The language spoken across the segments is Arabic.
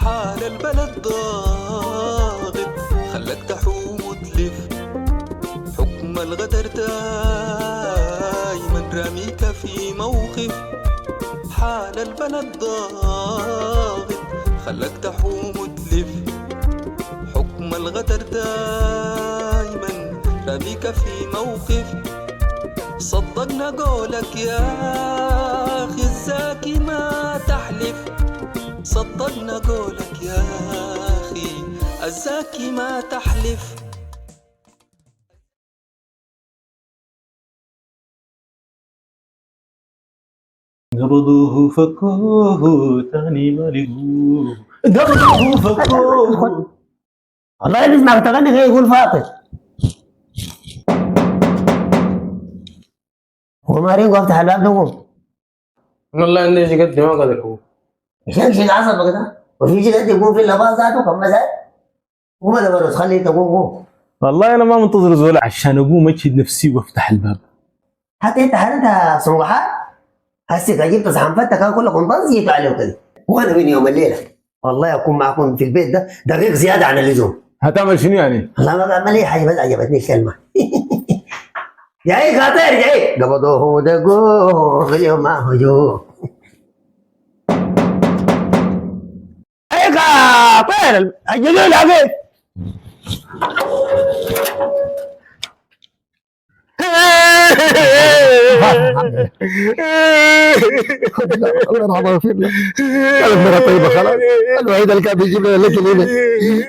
حال البلد ضاغط خلك تحوم وتلف، حكم الغدر دايما راميك في موقف. حال البلد ضاغط خلك تحوم وتلف، حكم الغدر دايما راميك في موقف. صدقنا قولك يا أخي الزاكي ما تحلف، صدقنا قولك يا أخي الزاكي ما تحلف. قبضوه فكوه تاني ما لقوه، قبضوه فكوه. والله بيسمع تغني غير يقول فاطر. هو ما رينقو افتح الباب نقوم. والله عندي شي قد ما قدر اقوم. عشان شيء عصبك ده وفي شيء قد يقوم في اللباس ذاته كم مثلا. قوم هذا برز خليه تقوم قوم. والله انا ما منتظر زول عشان اقوم اجهد نفسي وافتح الباب. حتى انت حالتها صباحات هسه جبت صحن فتة كان كلكم ضنزيتوا عليه كده. وانا من يوم الليله والله اكون معكم في البيت ده دقيق زياده عن اللزوم. هتعمل شنو يعني؟ والله ما بعمل اي حاجه بس عجبتني الكلمه. جاي خاطر جاي قبضوه دقوه في اليوم ما هجوه. اي خاطر اجلوا لها بيت. الله يرحمه ويغفر له. كانت مرة طيبة خلاص، الوحيد اللي كان بيجيب لنا الاكل هنا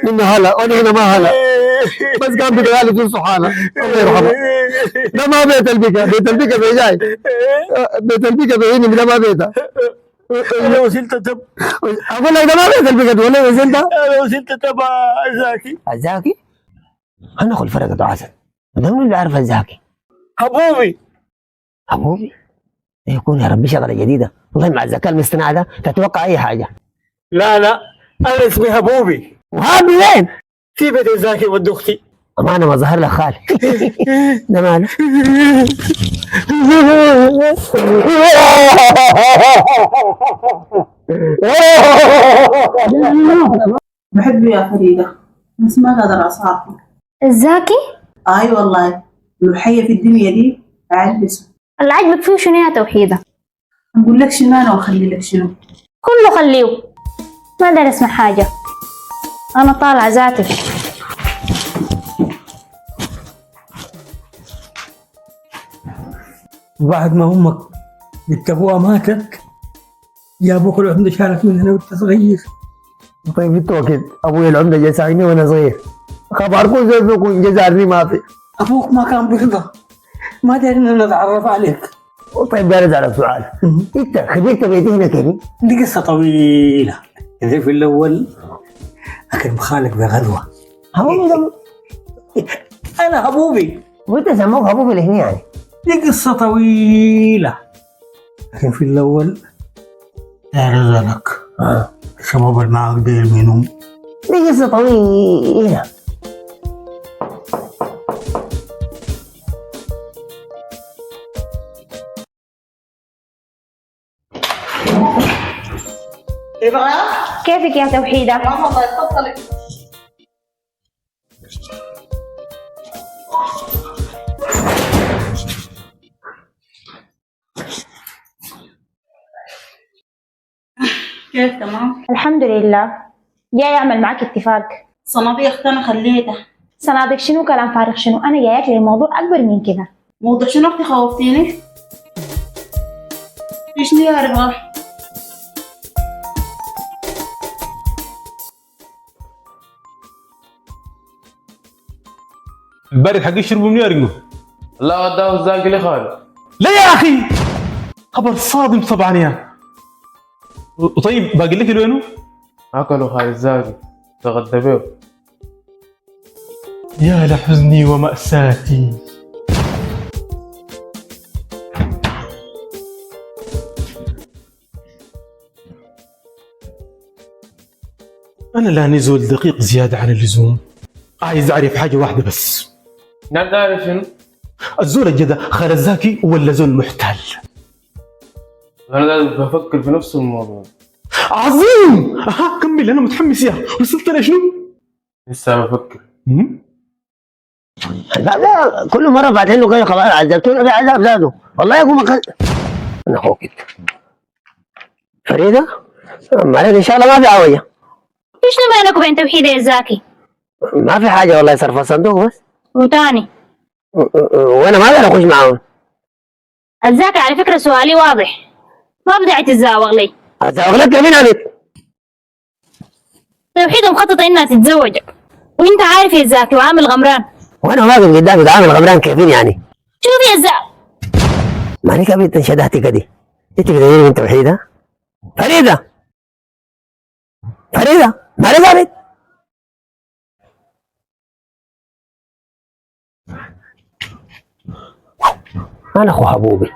منه هلا وانا هنا ما هلا، بس كان بيتغالب في سبحانه الله يرحمه. ده ما بيت البكا، بيت البكا بيجاي، بيت البكا بيجيني ده ما بيته. انا وصلت تب، اقول لك ده ما بيت البكا ولا وصلت؟ انا وصلت تب زاكي. الزاكي؟ هندخل فرقة عسل. ده من اللي عارف الزاكي؟ حبوبي ابوي يكون يا ربي شغله جديده، والله مع الذكاء الاصطناعي ده تتوقع اي حاجه. لا انا اسمي حبوبي، وهابي وين؟ في بيت زاكي ود اختي. اما انا ما ظهر لك خالي. ده ماله؟ بحبه يا فريدة بس ما قادر أصافحه. الزاكي؟ أي والله لو حية في الدنيا دي أعلبسه. اللي عاجبك فيه شنو يا توحيدة؟ أقول لك شنو أنا وأخلي لك شنو. كله خليه، ما دار اسمع حاجة، أنا طالعة ذاتي. وبعد ما امك بنت ابوها ماتت يا ابوك العمده شالك من هنا وانت صغير. طيب انتوا اكيد ابوي العمده جزعني وانا صغير، خبركم زي فيكم جزارني ما في. ابوك ما كان بيرضى، ما دارنا نتعرف عليك. طيب داير اسالك سؤال، انت خبرت بيتي هنا كيف؟ دي قصه طويله. إذا في الاول اكرم خالك بغدوه. حبوبي ده انا حبوبي، وانت سموك حبوبي لهنا يعني؟ دي قصه طويله. لكن في الاول داير اسالك الشباب اللي معك داير منهم؟ دي قصه طويله. كيفك يا توحيدة؟ الله تفضلي. كيف تمام؟ الحمد لله. جاي أعمل معك اتفاق. صناديق أنا خليتها. صناديق شنو كلام فارغ شنو؟ أنا جايك لموضوع أكبر من كذا. موضوع شنو أختي خوفتيني؟ في شنو يا ربا؟ البارد حق يشربوا من يارنقو. لا وداه زاكي لخالد. لا يا اخي، خبر صادم طبعا يا. وطيب باقي لك وينه؟ اكلوا خالد زاكي تغدى بيه. يا لحزني ومأساتي. أنا لا نزول دقيق زيادة عن اللزوم، عايز أعرف حاجة واحدة بس. نعم تعرف شنو؟ الزول الجدع خالد زاكي ولا زول محتال؟ انا قاعد بفكر في نفس الموضوع. عظيم. اها كمل انا متحمس يا. وصلت لشنو؟ لسه بفكر. لا كل مره بعدين له كده خلاص عذبتونا بعذاب زادوا والله يا قوم انا اخوك انت فريده معلش ان شاء الله ما في عويه. ايش بينك وبين توحيدة يا زاكي؟ ما في حاجه والله صرف الصندوق بس. وتاني وانا ما اقدر اخش معاهم. الزاكي على فكرة سؤالي واضح، ما بدي تتزاوغ لي. اتزوج لك مين عملت؟ توحيدة مخططة انها تتزوجك، وانت عارف يا زاكي وعامل غمران. وانا واقف قدامك عامل غمران كيفين يعني؟ شوف يا زاكي ماني كبيت انشدهتي كدي. انت كده انت وحيده؟ فريده ماني قابل. انا اخو حبوبي.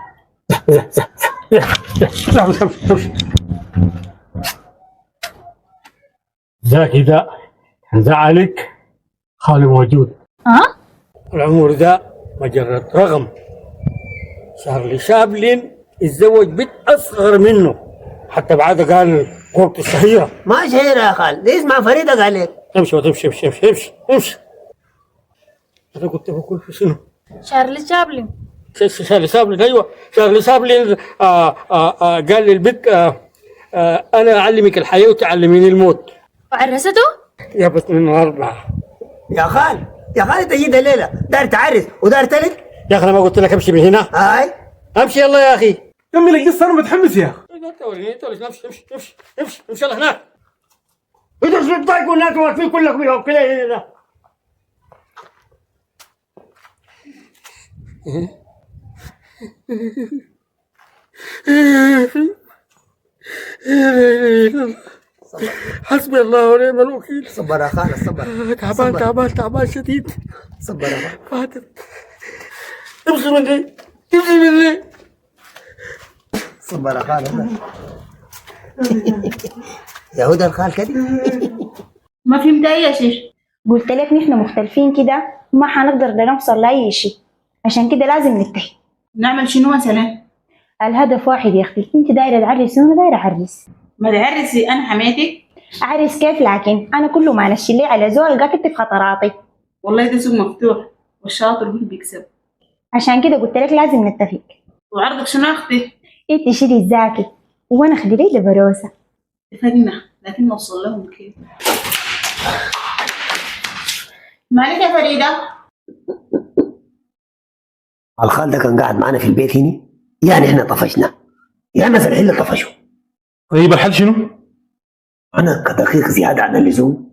زاكي ده زعلك خالي موجود. ها؟ العمر ده مجرد رقم. شارلي شابلن اتزوج بنت اصغر منه، حتى بعد قال قوته الشهيره. ما شهيره يا خال، دي اسمها فريده قال لك. امشي امشي امشي امشي امشي امشي. انا كنت بقول في شنو؟ شارلي شابلن. شارلي شابلن ايوه شارلي شابلن قال للبنت انا اعلمك الحياه وتعلميني الموت. وعرسته؟ يا بس من 4. يا خال انت جيت الليله داير تعرس وداير تلك. يا اخي انا ما قلت لك امشي من هنا؟ هاي امشي يلا يا اخي. كمل القصه انا متحمس يا. امشي امشي امشي امشي امشي يلا هناك. ادرس الطايق والناس واقفين كلكم كده هنا. حسبي الله ونعم الوكيل. صبر يا خال صبر. تعبان شديد. صبر يا خال. فاتن امشي من دي. صبر يا خال. يا هدى الخال كده. ما فهمت اي شيء. قلت لك نحن مختلفين كده ما حنقدر نوصل لأي شيء، عشان كده لازم نتحد. نعمل شنو مثلا؟ الهدف واحد يا اختي، انت دايره تعرسي وانا دايره اعرس. ما تعرسي انا حماتك؟ اعرس كيف؟ لكن انا كله ما نشيل لي على زول القاك في خطراتي. والله ده سوق مفتوح والشاطر هو اللي بيكسب. عشان كده قلت لك لازم نتفق. وعرضك شنو اختي؟ انت شيلي الزاكي وانا اخدي لي لبروسه. اتفقنا، لكن نوصل لهم كيف؟ مالك يا فريده؟ الخال ده كان قاعد معنا في البيت هنا، يعني احنا طفشنا، يعني مثلا اللي طفشوا. طيب الحل شنو؟ انا كدقيق زياده عن اللزوم.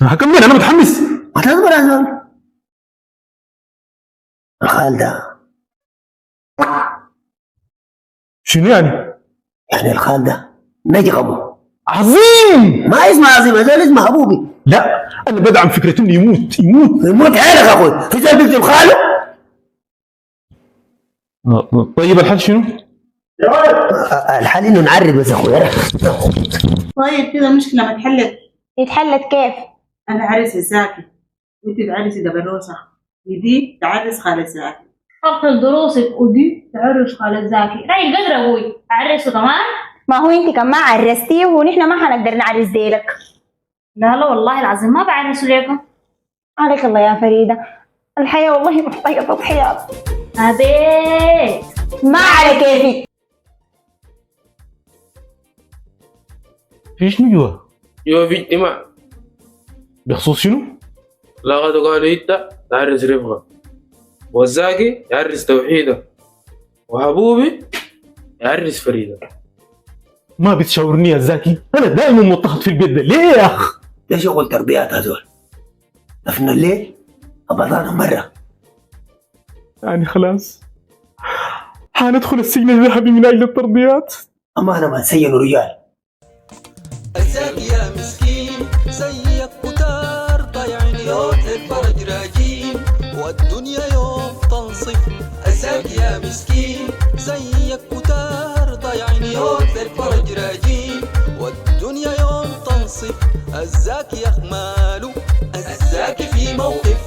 هكمل انا متحمس. ما تصبر يا زول. الخال ده شنو يعني؟ يعني الخال ده نجغمه. عظيم. ما اسمه عظيم، هذول اسمه حبوبي. لا انا بدعم فكره انه يموت. يموت عينك يا اخوي، في زول بيكتب خاله؟ طيب الحل شنو؟ الحل انه نعرض بس يا اخوي. طيب كده المشكله ما اتحلت. اتحلت كيف؟ انا عرس الزاكي وانت تعرسي دبروسه ودي تعرس خالة زاكي. افضل دروسك ودي تعرس خالة زاكي. راي القدر ابوي اعرسه كمان. ما هو انت كمان عرستيه ونحن ما حنقدر نعرس ديلك. لا والله العظيم ما بعرس ليكم. عليك الله يا فريده، الحياه والله محتاجه تضحيات. أبيت ما على كيفك. في شنو جوا؟ في اجتماع بخصوص شنو؟ لا قالوا انت تعرس رفقه، والزاكي يعرس توحيده، وحبوبي يعرس فريده. ما بتشاورني يا زاكي، انا دائما مضطهد في البيت ده ليه يا اخ؟ ده شغل تربيات هذول. دفنا الليل ابطالهم برا. يعني خلاص حندخل السجن الذهبي من اجل التربيات. اما انا ما نسينوا رجال. الزاكي يا مسكين زيك كتار ضايعين يوتك فرج راجين والدنيا يوم تنصف. الزاكي يا مسكين زيك كتار ضايعين يوتك فرج راجين والدنيا يوم تنصف. الزاكي يا خماله الزاكي في موقف